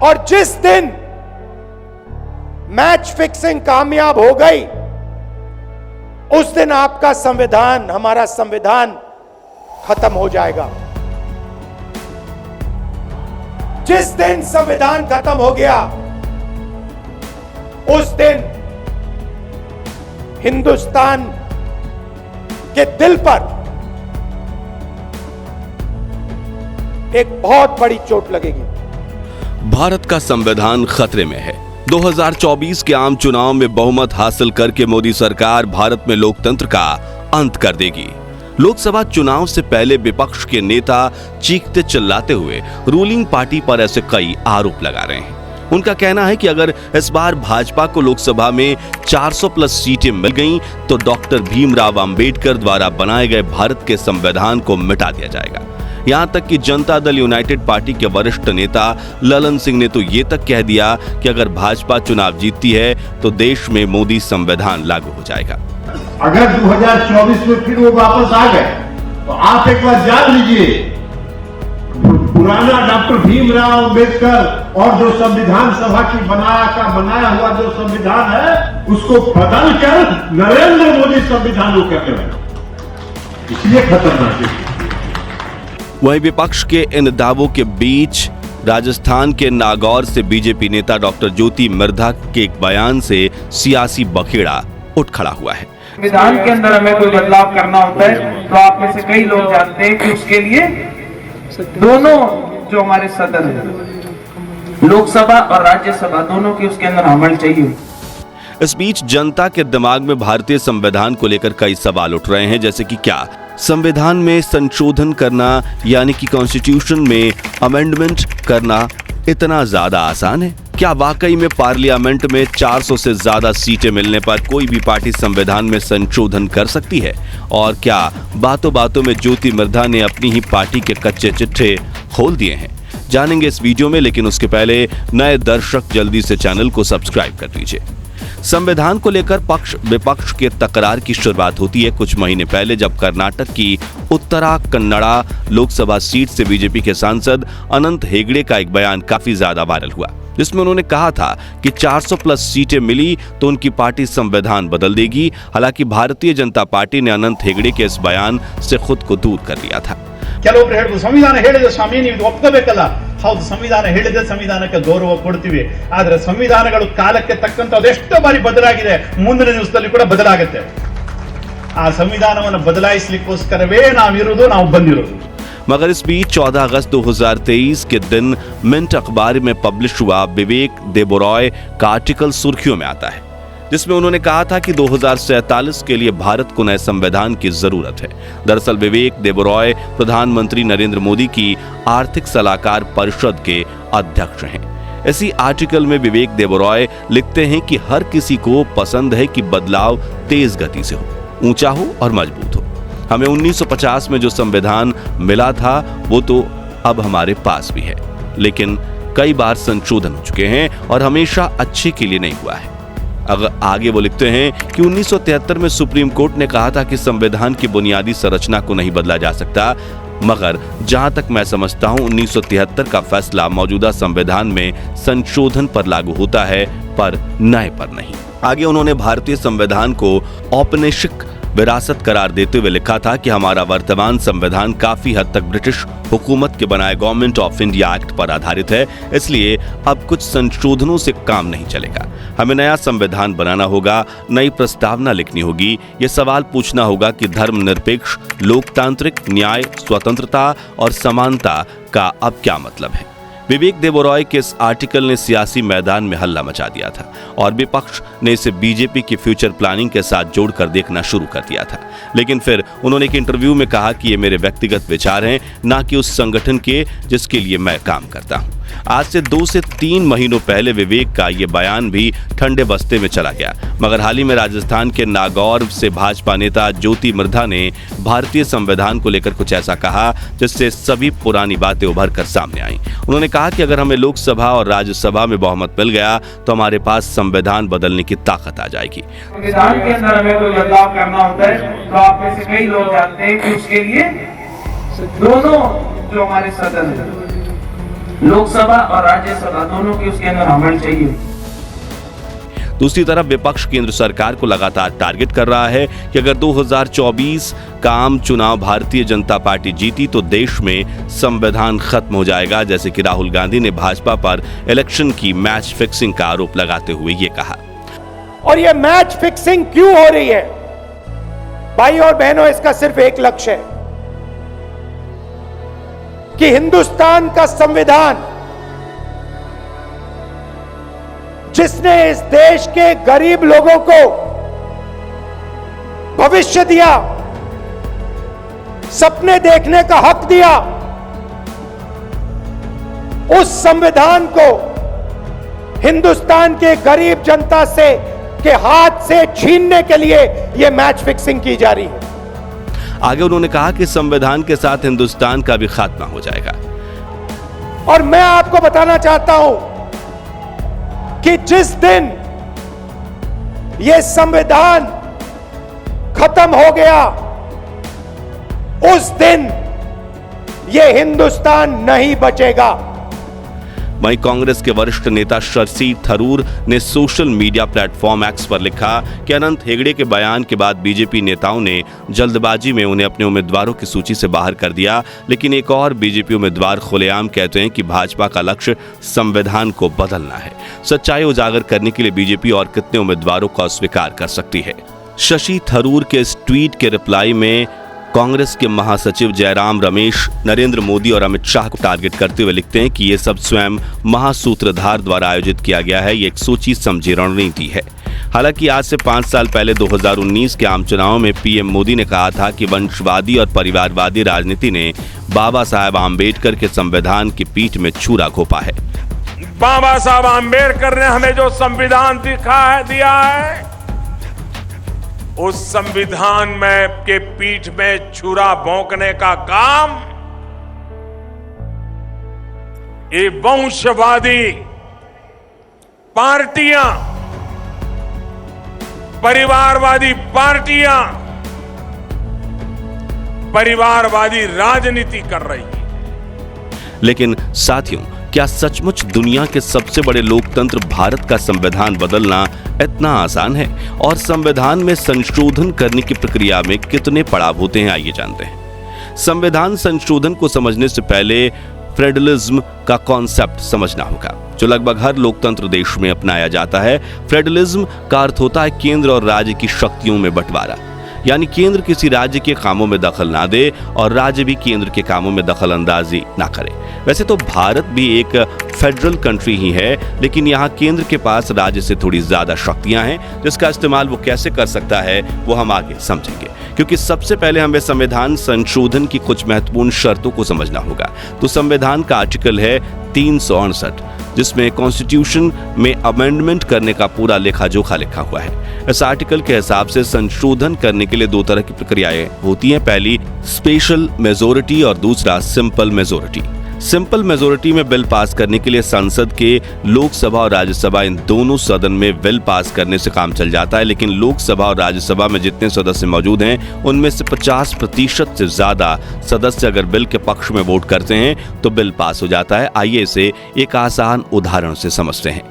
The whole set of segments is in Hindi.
और जिस दिन मैच फिक्सिंग कामयाब हो गई, उस दिन आपका संविधान, हमारा संविधान खत्म हो जाएगा। जिस दिन संविधान खत्म हो गया, उस दिन हिंदुस्तान के दिल पर एक बहुत बड़ी चोट लगेगी। भारत का संविधान खतरे में है। 2024 के आम चुनाव में बहुमत हासिल करके मोदी सरकार भारत में लोकतंत्र का अंत कर देगी। लोकसभा चुनाव से पहले विपक्ष के नेता चीखते चिल्लाते हुए रूलिंग पार्टी पर ऐसे कई आरोप लगा रहे हैं। उनका कहना है कि अगर इस बार भाजपा को लोकसभा में 400 प्लस सीटें मिल गईं, तो डॉक्टर भीमराव अंबेडकर द्वारा बनाए गए भारत के संविधान को मिटा दिया जाएगा। यहां तक कि जनता दल यूनाइटेड पार्टी के वरिष्ठ नेता ललन सिंह ने तो ये तक कह दिया कि अगर भाजपा चुनाव जीतती है तो देश में मोदी संविधान लागू हो जाएगा। अगर 2024 में फिर वो वापस आ गए तो आप एक बार जान लीजिए, पुराना डॉक्टर भीमराव अंबेडकर और जो संविधान सभा की बनाया हुआ जो संविधान है, उसको बदल कर नरेंद्र मोदी संविधान को करने वाले, इसलिए खतरनाक है। वहीं विपक्ष के इन दावों के बीच राजस्थान के नागौर से बीजेपी नेता डॉक्टर ज्योति मिर्धा के एक बयान से सियासी बखेड़ा उठ खड़ा हुआ है। संविधान के अंदर हमें कोई बदलाव करना होता है तो आप में से कई लोग जानते हैं कि उसके लिए दोनों जो हमारे सदन है, लोकसभा और राज्यसभा, दोनों की उसके अंदर अमल चाहिए। इस बीच जनता के दिमाग में भारतीय संविधान को लेकर कई सवाल उठ रहे हैं, जैसे कि क्या संविधान में संशोधन करना यानी कि कॉन्स्टिट्यूशन में अमेंडमेंट करना इतना ज्यादा आसान है? क्या वाकई में पार्लियामेंट में 400 से ज्यादा सीटें मिलने पर कोई भी पार्टी संविधान में संशोधन कर सकती है? और क्या बातों बातों में ज्योति मिर्धा ने अपनी ही पार्टी के कच्चे चिट्ठे खोल दिए हैं? जानेंगे इस वीडियो में, लेकिन उसके पहले नए दर्शक जल्दी से चैनल को सब्सक्राइब कर लीजिए। संविधान को लेकर पक्ष विपक्ष के तकरार की शुरुआत होती है कुछ महीने पहले, जब कर्नाटक की उत्तरा कन्नड़ा लोकसभा सीट से बीजेपी के सांसद अनंत हेगड़े का एक बयान काफी ज्यादा वायरल हुआ, जिसमें उन्होंने कहा था कि 400 प्लस सीटें मिली तो उनकी पार्टी संविधान बदल देगी। हालांकि भारतीय जनता पार्टी ने अनंत हेगड़े के इस बयान से खुद को दूर कर लिया था। ಕೆಲವೊಬ್ರು ಹೇಳಿದ್ರು ಸಂವಿಧಾನ ಹೇಳಿದ್ರೆ ಸ್ವಾಮಿ ನೀವು ಒಪ್ಕೋಬೇಕಲ್ಲ. ಹೌದು, ಸಂವಿಧಾನ ಹೇಳಿದ್ರೆ ಸಂವಿಧಾನಕ್ಕೆ ಗೌರವ ಕೊಡ್ತೀವಿ. ಆದ್ರೆ ಸಂವಿಧಾನಗಳು ಕಾಲಕ್ಕೆ ತಕ್ಕಂತೆ ಅದೆಷ್ಟೋ ಬಾರಿ ಬದಲಾಗಿದೆ, ಮುಂದಿನ ದಿವಸದಲ್ಲಿ ಕೂಡ ಬದಲಾಗುತ್ತೆ. ಆ ಸಂವಿಧಾನವನ್ನು ಬದಲಾಯಿಸಲಿಕ್ಕೋಸ್ಕರವೇ ನಾವು ಬಂದಿರೋದು. मगर इस बीच 14 अगस्त 2023 के दिन मिंट अखबार में पब्लिश हुआ विवेक देबरॉय का आर्टिकल सुर्खियों में आता है, जिसमें उन्होंने कहा था कि 2047 के लिए भारत को नए संविधान की जरूरत है। दरअसल विवेक देबरॉय प्रधानमंत्री नरेंद्र मोदी की आर्थिक सलाहकार परिषद के अध्यक्ष हैं। इसी आर्टिकल में विवेक देबरॉय लिखते हैं कि हर किसी को पसंद है कि बदलाव तेज गति से हो, ऊंचा हो और मजबूत हो। हमें 1950 में जो संविधान मिला था वो तो अब हमारे पास भी है, लेकिन कई बार संशोधन हो चुके हैं और हमेशा अच्छे के लिए नहीं हुआ है। अगर आगे वो लिखते हैं कि 1973 में सुप्रीम कोर्ट ने कहा था कि संविधान की बुनियादी संरचना को नहीं बदला जा सकता, मगर जहां तक मैं समझता हूं 1973 का फैसला मौजूदा संविधान में संशोधन पर लागू होता है, पर नए पर नहीं। आगे उन्होंने भारतीय संविधान को औपनिवेशिक विरासत करार देते हुए लिखा था कि हमारा वर्तमान संविधान काफी हद तक ब्रिटिश हुकूमत के बनाए गवर्नमेंट ऑफ इंडिया एक्ट पर आधारित है, इसलिए अब कुछ संशोधनों से काम नहीं चलेगा। हमें नया संविधान बनाना होगा, नई प्रस्तावना लिखनी होगी। ये सवाल पूछना होगा कि धर्मनिरपेक्ष, लोकतांत्रिक, न्याय, स्वतंत्रता और समानता का अब क्या मतलब है। विवेक देबरॉय के इस आर्टिकल ने सियासी मैदान में हल्ला मचा दिया था और विपक्ष ने इसे बीजेपी की फ्यूचर प्लानिंग के साथ जोड़कर देखना शुरू कर दिया था। लेकिन फिर उन्होंने एक इंटरव्यू में कहा कि ये मेरे व्यक्तिगत विचार हैं, ना कि उस संगठन के जिसके लिए मैं काम करता हूं। आज से 2 से 3 महीनों पहले विवेक का ये बयान भी ठंडे बस्ते में चला गया, मगर हाल ही में राजस्थान के नागौर से भाजपा नेता ज्योति मिर्धा ने भारतीय संविधान को लेकर कुछ ऐसा कहा जिससे सभी पुरानी बातें उभर कर सामने आई। उन्होंने कहा कि अगर हमें लोकसभा और राज्यसभा में बहुमत मिल गया तो हमारे पास संविधान बदलने की ताकत आ जाएगी। संविधान के अंदर हमें कोई बदलाव करना होता है तो आप में से कई लोग जानते हैं कि उसके लिए दोनों जो हमारे सदन है, लोकसभा और राज्यसभा दोनों की उसके अंदर अमल चाहिए। दूसरी तरफ विपक्ष केंद्र सरकार को लगातार टारगेट कर रहा है कि अगर 2024 का आम चुनाव भारतीय जनता पार्टी जीती तो देश में संविधान खत्म हो जाएगा, जैसे कि राहुल गांधी ने भाजपा पर इलेक्शन की मैच फिक्सिंग का आरोप लगाते हुए ये कहा। और ये मैच फिक्सिंग क्यों हो रही है? भाई और बहनों, इसका सिर्फ एक लक्ष्य है कि हिंदुस्तान का संविधान, जिसने इस देश के गरीब लोगों को भविष्य दिया, सपने देखने का हक दिया, उस संविधान को हिंदुस्तान के गरीब जनता से के हाथ से छीनने के लिए यह मैच फिक्सिंग की जा रही है। आगे उन्होंने कहा कि संविधान के साथ हिंदुस्तान का भी खात्मा हो जाएगा। और मैं आपको बताना चाहता हूं कि जिस दिन यह संविधान खत्म हो गया, उस दिन यह हिंदुस्तान नहीं बचेगा। वहीं कांग्रेस के वरिष्ठ नेता शशि थरूर ने सोशल मीडिया प्लेटफॉर्म एक्स पर लिखा कि अनंत हेगड़े के बयान के बाद बीजेपी नेताओं ने जल्दबाजी में उन्हें अपने उम्मीदवारों की सूची से बाहर कर दिया, लेकिन एक और बीजेपी उम्मीदवार खुलेआम कहते हैं कि भाजपा का लक्ष्य संविधान को बदलना है। सच्चाई उजागर करने के लिए बीजेपी और कितने उम्मीदवारों को अस्वीकार कर सकती है? शशि थरूर के इस ट्वीट के रिप्लाई में कांग्रेस के महासचिव जयराम रमेश नरेंद्र मोदी और अमित शाह को टारगेट करते हुए लिखते हैं कि ये सब स्वयं महासूत्रधार द्वारा आयोजित किया गया है, ये एक सोची समझी रणनीति है। हालांकि आज से 5 साल पहले 2019 के आम चुनाव में पीएम मोदी ने कहा था कि वंशवादी और परिवारवादी राजनीति ने बाबा साहब आम्बेडकर के संविधान की पीठ में छुरा घोंपा है। बाबा साहब आम्बेडकर ने हमें जो संविधान दिया है, उस संविधान में के पीठ में छुरा भोंकने का काम ये वंशवादी पार्टियां, परिवारवादी पार्टियां, परिवारवादी राजनीति कर रही है। लेकिन साथियों, क्या सचमुच दुनिया के सबसे बड़े लोकतंत्र भारत का संविधान बदलना इतना आसान है? और संविधान में संशोधन करने की प्रक्रिया में कितने पड़ाव होते हैं, आइए जानते हैं। संविधान संशोधन को समझने से पहले फेडरलिज्म का कॉन्सेप्ट समझना होगा, जो लगभग हर लोकतंत्र देश में अपनाया जाता है। फेडरलिज्म का अर्थ होता है केंद्र और राज्य की शक्तियों में बंटवारा, यानी केंद्र किसी राज्य के कामों में दखल ना दे और राज्य भी केंद्र के कामों में दखल अंदाजी ना करे। वैसे तो भारत भी एक फेडरल कंट्री ही है, लेकिन यहाँ केंद्र के पास राज्य से थोड़ी ज्यादा शक्तियां हैं, जिसका इस्तेमाल वो कैसे कर सकता है वो हम आगे समझेंगे। क्योंकि सबसे पहले हमें संविधान संशोधन की कुछ महत्वपूर्ण शर्तों को समझना होगा। तो संविधान का आर्टिकल है 368, जिसमें कॉन्स्टिट्यूशन में अमेंडमेंट करने का पूरा लेखा जोखा लिखा हुआ है। इस आर्टिकल के हिसाब से संशोधन करने के लिए 2 तरह की प्रक्रियाएं होती हैं। पहली स्पेशल मेजोरिटी और दूसरा सिंपल मेजोरिटी। सिंपल मेजोरिटी में बिल पास करने के लिए संसद के लोकसभा और राज्यसभा इन दोनों सदन में बिल पास करने से काम चल जाता है, लेकिन लोकसभा और राज्यसभा में जितने सदस्य मौजूद हैं उनमें से 50% से ज्यादा सदस्य अगर बिल के पक्ष में वोट करते हैं तो बिल पास हो जाता है। आइए इसे एक आसान उदाहरण से समझते हैं।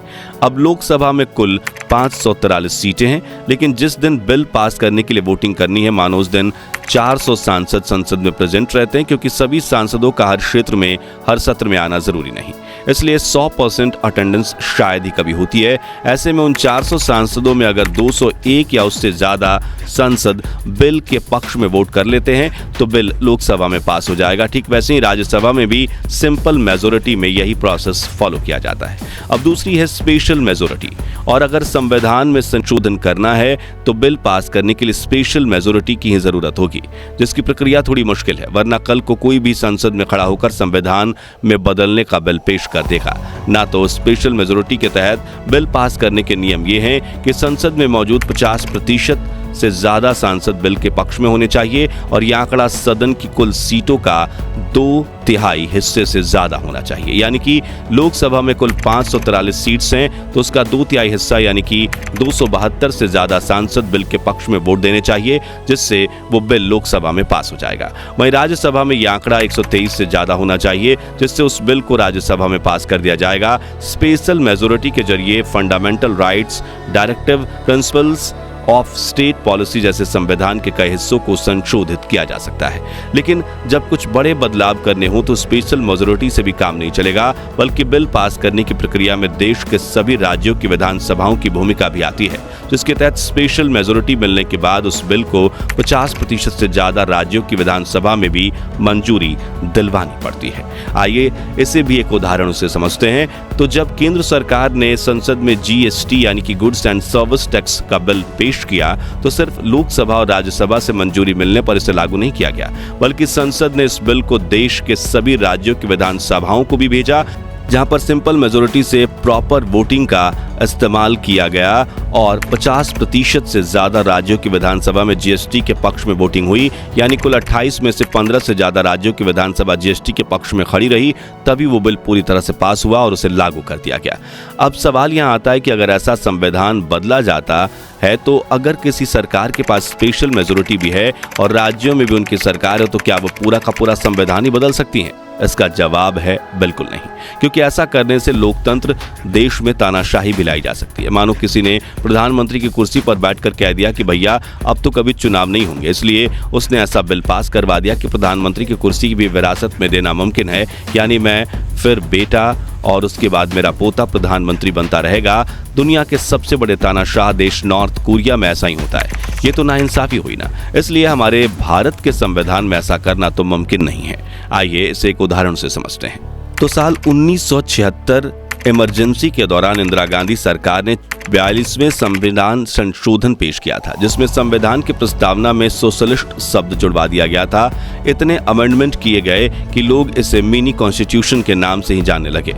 अब लोकसभा में कुल 543 सीटें हैं, लेकिन जिस दिन बिल पास करने के लिए वोटिंग करनी है, मानो उस दिन 400 सांसद संसद में प्रेजेंट रहते हैं, क्योंकि सभी सांसदों का हर क्षेत्र में हर सत्र में आना जरूरी नहीं, इसलिए 100% अटेंडेंस शायद ही कभी होती है। ऐसे में उन 400 सांसदों में अगर 201 या उससे ज्यादा सांसद बिल के पक्ष में वोट कर लेते हैं तो बिल लोकसभा में पास हो जाएगा। ठीक वैसे ही राज्यसभा में भी सिंपल मेजोरिटी में यही प्रोसेस फॉलो किया जाता है। अब दूसरी है स्पेशल मेजोरिटी, और अगर संविधान में संशोधन करना है तो बिल पास करने के लिए स्पेशल मेजोरिटी की ही जरूरत होगी, जिसकी प्रक्रिया थोड़ी मुश्किल है, वरना कल को कोई भी संसद में खड़ा होकर संविधान में बदलने का बिल पेश कर देगा। ना तो स्पेशल मेजोरिटी के तहत बिल पास करने के नियम ये हैं कि संसद में मौजूद 50% से ज्यादा सांसद बिल के पक्ष में होने चाहिए और यह आंकड़ा सदन की कुल सीटों का 2/3 हिस्से से ज्यादा होना चाहिए। यानी कि लोकसभा में कुल 543 सीट्स हैं तो उसका 2/3 हिस्सा यानी कि 272 से ज्यादा सांसद बिल के पक्ष में वोट देने चाहिए, जिससे वो बिल लोकसभा में पास हो जाएगा। वहीं राज्यसभा में यह आंकड़ा 123 से ज्यादा होना चाहिए, जिससे उस बिल को राज्यसभा में पास कर दिया जाएगा। स्पेशल मेजोरिटी के जरिए fundamental rights, directive principles of state policy जैसे संविधान के कई हिस्सों को संशोधित किया जा सकता है। लेकिन जब कुछ बड़े बदलाव करने हो तो स्पेशल मेजोरिटी से भी काम नहीं चलेगा, बल्कि बिल पास करने की प्रक्रिया में देश के सभी राज्यों की विधानसभाओं की भूमिका भी आती है, जिसके तहत स्पेशल मेजोरिटी मिलने के बाद उस बिल को 50% से ज्यादा राज्यों की विधानसभा में भी मंजूरी दिलवानी पड़ती है। आइए इसे भी एक उदाहरण से समझते हैं। तो जब केंद्र सरकार ने संसद में GST यानी कि गुड्स एंड सर्विस टैक्स का बिल पेश किया तो सिर्फ लोकसभा और राज्यसभा से मंजूरी मिलने पर इसे लागू नहीं किया गया, बल्कि संसद ने इस बिल को देश के सभी राज्यों की विधानसभाओं को भी भेजा, जहां पर सिंपल मेजोरिटी से प्रॉपर वोटिंग का इस्तेमाल किया गया और 50% से ज्यादा राज्यों की विधानसभा में GST के पक्ष में वोटिंग हुई। यानी कुल 28 में से 15 से ज्यादा राज्यों की विधानसभा GST के पक्ष में खड़ी रही, तभी वो बिल पूरी तरह से पास हुआ और उसे लागू कर दिया गया। अब सवाल यहाँ आता है कि अगर ऐसा संविधान बदला जाता है तो अगर किसी सरकार के पास स्पेशल मेजोरिटी भी है और राज्यों में भी उनकी सरकार है, तो क्या वो पूरा का पूरा संविधान ही बदल सकती है? इसका जवाब है बिल्कुल नहीं, क्योंकि ऐसा करने से लोकतंत्र देश में तानाशाही भी लाई जा सकती है। मानो किसी ने प्रधानमंत्री की कुर्सी पर बैठकर कह दिया कि भैया अब तो कभी चुनाव नहीं होंगे, इसलिए उसने ऐसा बिल पास करवा दिया कि प्रधानमंत्री की कुर्सी भी विरासत में देना मुमकिन है, यानी मैं फिर बेटा और उसके बाद मेरा पोता प्रधानमंत्री बनता रहेगा। दुनिया के सबसे बड़े तानाशाह देश नॉर्थ कोरिया में ऐसा ही होता है। ये तो नाइंसाफी हुई ना, इसलिए हमारे भारत के संविधान में ऐसा करना तो मुमकिन नहीं है। आइए इसे एक उदाहरण से समझते हैं। तो साल 1976 इमरजेंसी के दौरान इंदिरा गांधी सरकार ने 42वें संविधान संशोधन पेश किया था, जिसमें संविधान की प्रस्तावना में सोशलिस्ट शब्द जुड़वा दिया गया था। इतने अमेंडमेंट किए गए कि लोग इसे मिनी कॉन्स्टिट्यूशन के नाम से ही जानने लगे।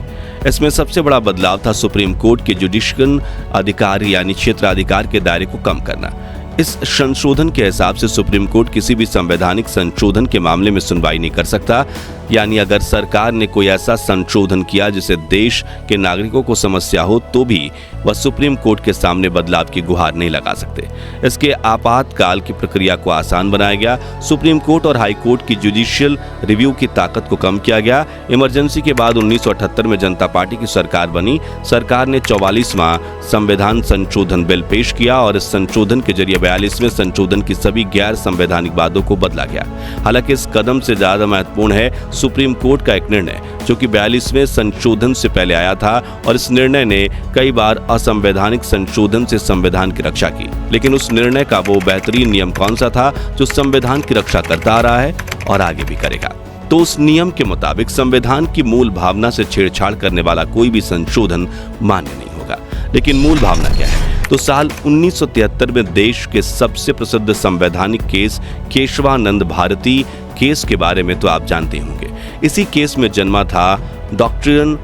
इसमें सबसे बड़ा बदलाव था सुप्रीम कोर्ट के जुडिशियल अधिकार यानी क्षेत्राधिकार के दायरे को कम करना। इस संशोधन के हिसाब से सुप्रीम कोर्ट किसी भी संवैधानिक संशोधन के मामले में सुनवाई नहीं कर सकता, यानी अगर सरकार ने कोई ऐसा संशोधन किया जिसे देश के नागरिकों को समस्या हो तो भी वह सुप्रीम कोर्ट के सामने बदलाव की गुहार नहीं लगा सकते। इसके आपातकाल की प्रक्रिया को आसान बनाया गया। सुप्रीम कोर्ट और हाई कोर्ट की जुडिशियल रिव्यू की ताकत को कम किया गया। इमरजेंसी के बाद 1978 में जनता पार्टी की सरकार बनी। सरकार ने 44वां संविधान संशोधन बिल पेश किया और इस संशोधन के जरिए 42वें संशोधन की सभी गैर संवैधानिक बातों को बदला गया। हालांकि इस कदम से ज्यादा महत्वपूर्ण है सुप्रीम कोर्ट का एक निर्णय, जो कि 42वें संशोधन से पहले आया था और इस निर्णय ने कई बार असंवैधानिक संशोधन से संविधान की रक्षा की। लेकिन उस निर्णय का वो बेहतरीन नियम कौन सा था जो संविधान की रक्षा करता आ रहा है और आगे भी करेगा? तो उस नियम के मुताबिक संविधान की मूल भावना से छेड़छाड़ करने वाला कोई भी संशोधन मान्य नहीं होगा। लेकिन मूल भावना क्या है? तो साल 1973 में देश के सबसे प्रसिद्ध संवैधानिक केस केशवानंद भारती केस के बारे में तो आप जानते होंगे। इसी केस में जन्मा था डॉक्ट्रिन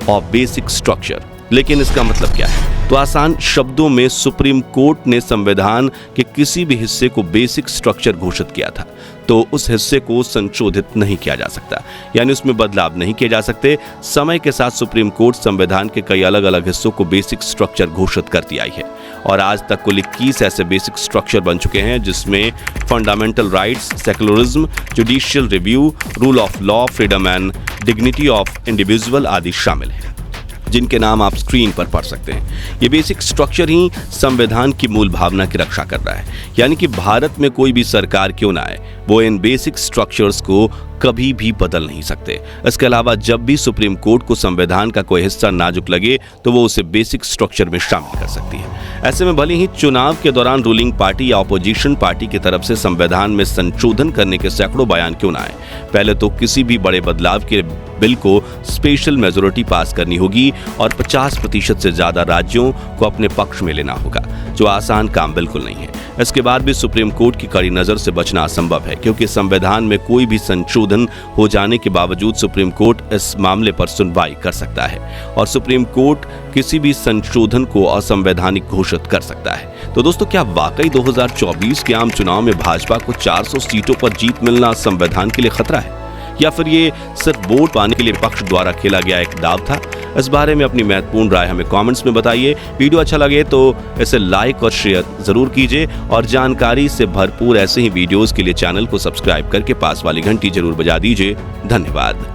ऑफ बेसिक स्ट्रक्चर। लेकिन इसका मतलब क्या है? तो आसान शब्दों में सुप्रीम कोर्ट ने संविधान के किसी भी हिस्से को बेसिक स्ट्रक्चर घोषित किया था, तो उस हिस्से को संशोधित नहीं किया जा सकता, यानी उसमें बदलाव नहीं किए जा सकते। समय के साथ सुप्रीम कोर्ट संविधान के कई अलग अलग हिस्सों को बेसिक स्ट्रक्चर घोषित करती आई है और आज तक कुल 21 ऐसे बेसिक स्ट्रक्चर बन चुके हैं, जिसमें fundamental rights, secularism, judicial review, rule of law, freedom and dignity of individual आदि शामिल हैं, जिनके नाम आप स्क्रीन पर पढ़ सकते हैं। ये बेसिक स्ट्रक्चर ही संविधान की मूल भावना की रक्षा कर रहा है, यानी कि भारत में कोई भी सरकार क्यों ना आए, वो इन बेसिक स्ट्रक्चर्स को कभी भी बदल नहीं सकते। इसके अलावा जब भी सुप्रीम कोर्ट को संविधान का कोई हिस्सा नाजुक लगे तो वो उसे बेसिक स्ट्रक्चर में शामिल कर सकती है। ऐसे में भले ही चुनाव के दौरान रूलिंग पार्टी या ऑपोजिशन पार्टी की तरफ से संविधान में संशोधन करने के सैकड़ों बयान क्यों ना आए, पहले तो किसी भी बड़े बदलाव के बिल को स्पेशल मेजोरिटी पास करनी होगी और 50% से ज्यादा राज्यों को अपने पक्ष में लेना होगा, जो आसान काम बिल्कुल नहीं है। इसके बाद भी सुप्रीम कोर्ट की कड़ी नजर से बचना असंभव है, क्योंकि संविधान में कोई भी संशोधन हो जाने के बावजूद सुप्रीम कोर्ट इस मामले पर सुनवाई कर सकता है और सुप्रीम कोर्ट किसी भी संशोधन को असंवैधानिक घोषित कर सकता है। तो दोस्तों, क्या वाकई 2024 के आम चुनाव में भाजपा को 400 सीटों पर जीत मिलना संविधान के लिए खतरा है, या फिर ये सिर्फ वोट पाने के लिए पक्ष द्वारा खेला गया एक दाव था? इस बारे में अपनी महत्वपूर्ण राय हमें कमेंट्स में बताइए। वीडियो अच्छा लगे तो इसे लाइक और शेयर जरूर कीजिए और जानकारी से भरपूर ऐसे ही वीडियोस के लिए चैनल को सब्सक्राइब करके पास वाली घंटी जरूर बजा दीजिए। धन्यवाद।